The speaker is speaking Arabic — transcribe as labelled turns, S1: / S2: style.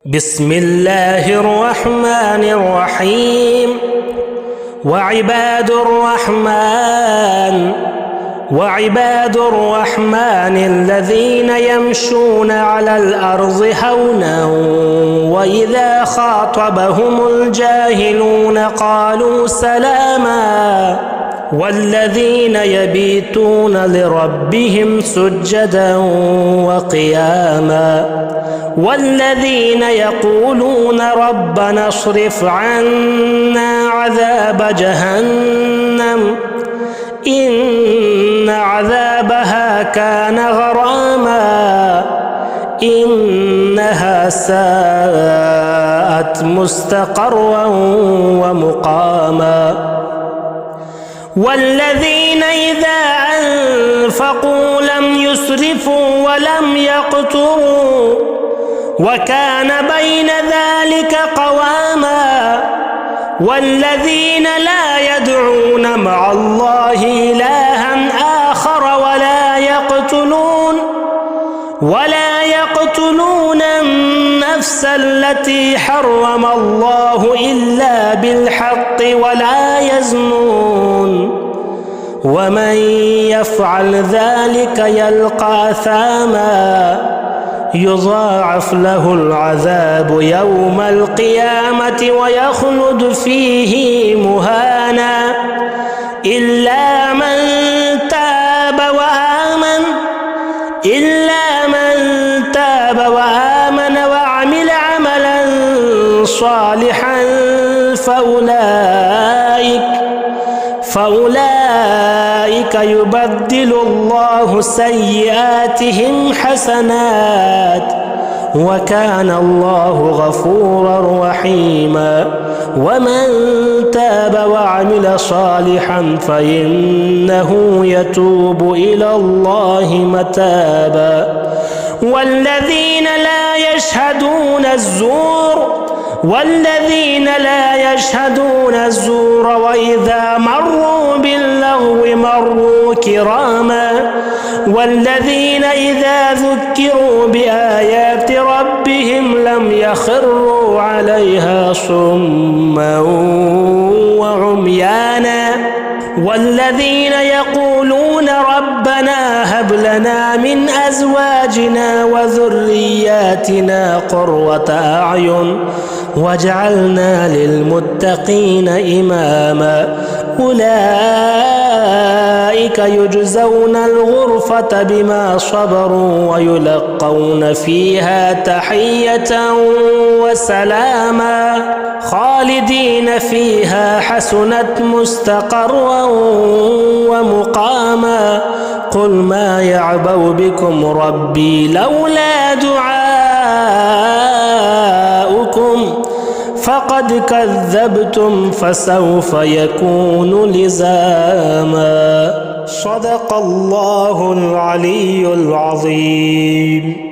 S1: بسم الله الرحمن الرحيم. وعباد الرحمن الذين يمشون على الأرض هونا وإذا خاطبهم الجاهلون قالوا سلاما والذين يبيتون لربهم سجدا وقياما والذين يقولون ربنا اصرف عنا عذاب جهنم إن عذابها كان غراما إنها ساءت مستقرا ومقاما والذين إذا أنفقوا لم يسرفوا ولم يقتروا وكان بين ذلك قواما والذين لا يدعون مع الله إلها آخر ولا يقتلون النفس التي حرم الله إلا بالحق ولا يزنون ومن يفعل ذلك يلقى أثاما يضاعف له العذاب يوم القيامة ويخلد فيه مهانا إلا من تاب وعمل عملا صالحا فأولئك يبدل الله سيئاتهم حسنات وكان الله غفورا رحيما ومن تاب وعمل صالحا فإنه يتوب إلى الله متابا والذين لا يشهدون الزور وإذا مروا باللغو مروا كراما والذين إذا ذكروا بآيات ربهم لم يخروا عليها صما وعميانا والذين يقولون ربنا هب لنا من أزواجنا وذرياتنا قرة أعين واجعلنا للمتقين إماما أولئك يجزون الغرفة بما صبروا ويلقون فيها تحية وسلاما خالدين فيها حسنت مستقرا ومقاما قل ما يعبأ بكم ربي لولا دعاؤكم فقد كذبتم فسوف يكون لزاما صدق الله العلي العظيم.